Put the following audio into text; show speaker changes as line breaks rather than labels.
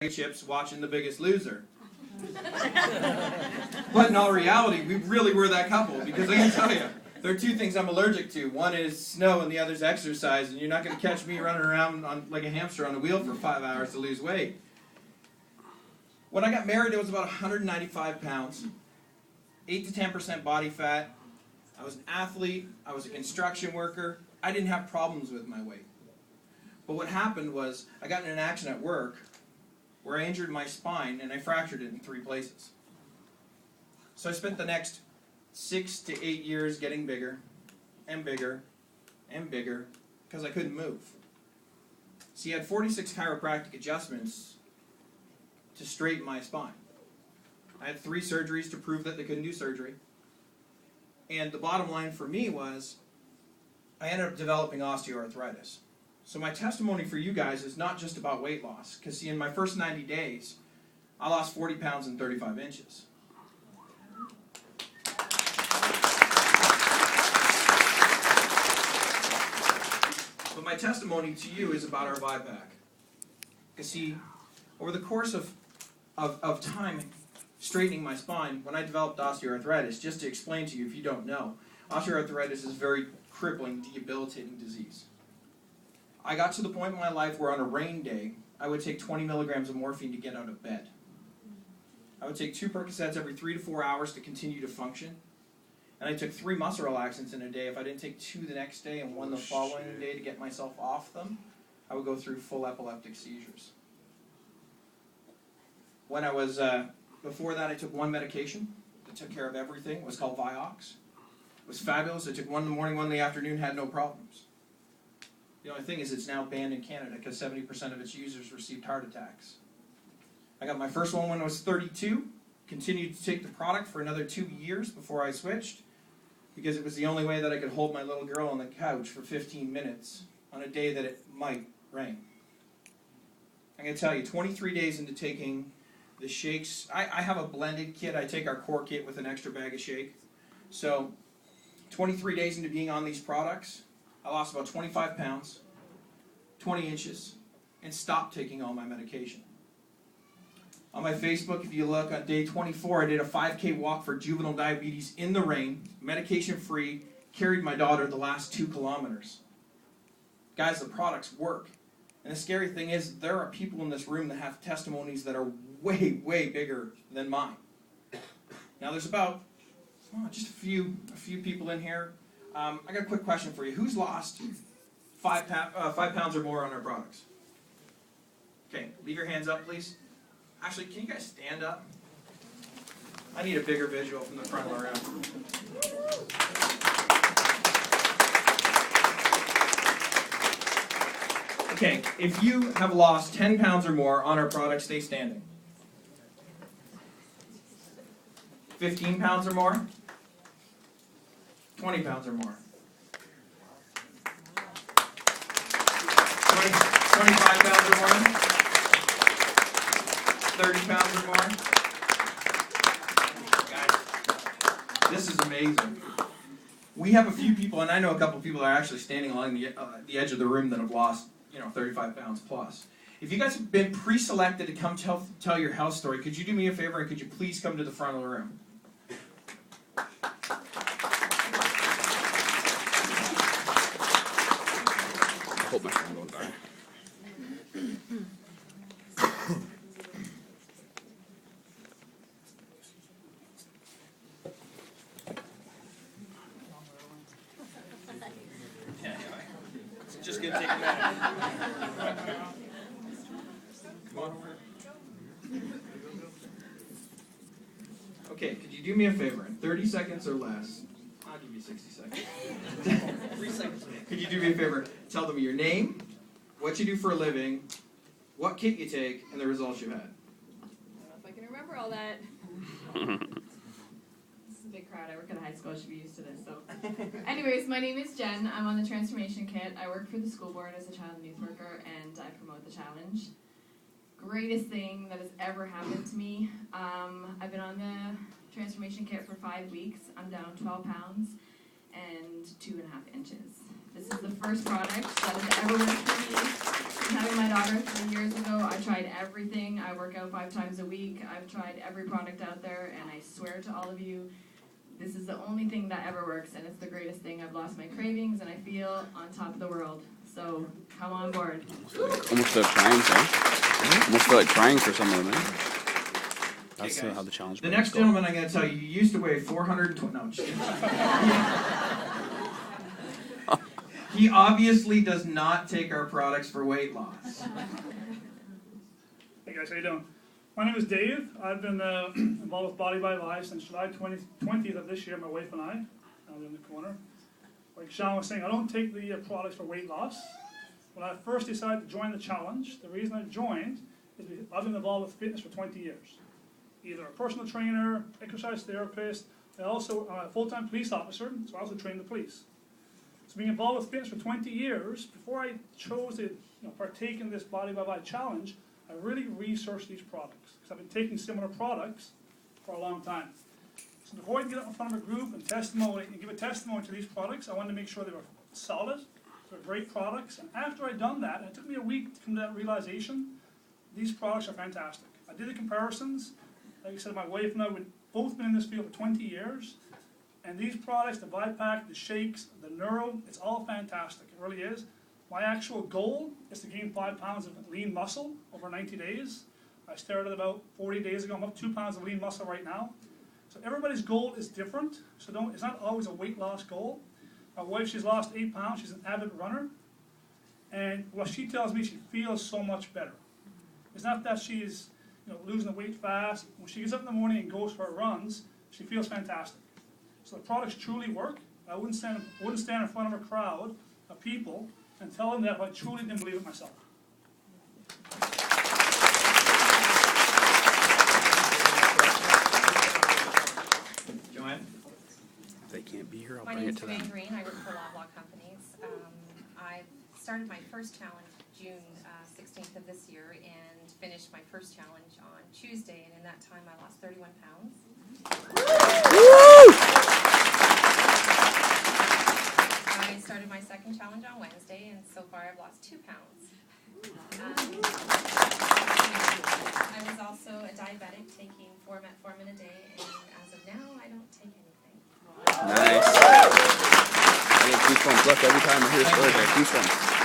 chips watching The Biggest Loser. But in all reality, we really were that couple, because I can tell you, there are two things I'm allergic to. One is snow and the other's exercise, and you're not going to catch me running around like a hamster on a wheel for 5 hours to lose weight. When I got married, it was about 195 pounds, 8 to 10% body fat. I was an athlete, I was a construction worker. I didn't have problems with my weight. But what happened was, I got in an accident at work where I injured my spine and I fractured it in 3 places. So I spent the next 6 to 8 years getting bigger and bigger and bigger because I couldn't move. See, I had 46 chiropractic adjustments to straighten my spine. I had 3 surgeries to prove that they couldn't do surgery. And the bottom line for me was, I ended up developing osteoarthritis. So my testimony for you guys is not just about weight loss, because see, in my first 90 days, I lost 40 pounds and 35 inches. But my testimony to you is about our ViPAC. Because see, over the course of time straightening my spine, when I developed osteoarthritis, just to explain to you if you don't know, osteoarthritis is a very crippling, debilitating disease. I got to the point in my life where on a rain day, I would take 20 milligrams of morphine to get out of bed. I would take 2 Percocets every 3 to 4 hours to continue to function. And I took 3 muscle relaxants in a day. If I didn't take 2 the next day and 1 the following day to get myself off them, I would go through full epileptic seizures. When I was, before that, I took 1 medication that took care of everything. It was called Vioxx. It was fabulous. I took 1 in the morning, 1 in the afternoon, had no problems. The only thing is it's now banned in Canada because 70% of its users received heart attacks. I got my first one when I was 32, continued to take the product for another 2 years before I switched, because it was the only way that I could hold my little girl on the couch for 15 minutes on a day that it might rain. I'm going to tell you, 23 days into taking the shakes, I have a blended kit. I take our core kit with an extra bag of shake. So 23 days into being on these products, I lost about 25 pounds, 20 inches, and stopped taking all my medication. On my Facebook, if you look, on day 24, I did a 5K walk for juvenile diabetes in the rain, medication-free, carried my daughter the last 2 kilometers. Guys, the products work. And the scary thing is, there are people in this room that have testimonies that are way, way bigger than mine. Now, there's about just a few people in here. I got a quick question for you. Who's lost 5 pounds or more on our products? Okay, leave your hands up, please. Actually, can you guys stand up? I need a bigger visual from the front of the room. Okay, if you have lost 10 pounds or more on our products, stay standing. 15 pounds or more? 20 pounds or more? 25 pounds or more? 30 pounds or more? Guys, this is amazing. We have a few people, and I know a couple people that are actually standing along the edge of the room that have lost, 35 pounds plus. If you guys have been pre-selected to come tell your health story, could you do me a favor and could you please come to the front of the room?
I hope my phone won't die.
Just gonna take a minute. Come on over. Okay, could you do me a favor? In 30 seconds or less, I'll give you 60 seconds. 3 seconds. Could you do me a favor? Tell them your name, what you do for a living, what kit you take, and the results you've had.
I don't know if I can remember all that. This is a big crowd. I work at a high school. I should be used to this. So, anyways, my name is Jen. I'm on the transformation kit. I work for the school board as a child and youth worker, and I promote the challenge. Greatest thing that has ever happened to me. I've been on the transformation kit for 5 weeks. I'm down 12 pounds and 2.5 inches. This is the first product that has ever worked for me. From having my daughter 3 years ago, I tried everything. I work out 5 times a week. I've tried every product out there, and I swear to all of you, this is the only thing that ever works, and it's the greatest thing. I've lost my cravings, and I feel on top of the world. So, come on board.
Almost feel like trying, so. Almost feel like trying for some of them, eh? That's
Okay, guys.
how the challenge
The
goes.
next gentleman I'm going to tell you, used to weigh 420. No, I'm just kidding. He obviously does not take our products for weight loss.
Hey guys, how you doing? My name is Dave. I've been involved with Body by Life since July 20th of this year. My wife and I, down in the corner. Like Sean was saying, I don't take the products for weight loss. When I first decided to join the challenge, the reason I joined is because I've been involved with fitness for 20 years. Either a personal trainer, exercise therapist. I'm a full-time police officer, so I also train the police. So being involved with fitness for 20 years, before I chose to partake in this Body by Life challenge, I really researched these products because I've been taking similar products for a long time. So before I can get up in front of a group and give a testimony to these products, I wanted to make sure they were solid, they were great products. And after I'd done that, and it took me a week to come to that realization, these products are fantastic. I did the comparisons. Like I said, my wife and I have both been in this field for 20 years. And these products, the ViPack, the shakes, the Neuro, it's all fantastic. It really is. My actual goal is to gain 5 pounds of lean muscle over 90 days. I started about 40 days ago. I'm up 2 pounds of lean muscle right now. So everybody's goal is different. So it's not always a weight loss goal. My wife, she's lost 8 pounds. She's an avid runner. And what she tells me, she feels so much better. It's not that she's losing the weight fast. When she gets up in the morning and goes for her runs, she feels fantastic. So the products truly work. I wouldn't stand in front of a crowd of people and tell them that if I truly didn't believe it myself.
Joanne?
If they can't be here, I'll
My
bring
name
it
is
to them.
Joanne Green. I work for Loblaw Companies. I started my first challenge June 16th of this year and finished my first challenge on Tuesday. And in that time, I lost 31 pounds. I started my second challenge on Wednesday, and so far I've lost 2 pounds. I was also a diabetic, taking 4 metformin a day, and as of now, I don't take anything.
Nice. I get goosebumps. Look, every time I hear stories, I get goosebumps.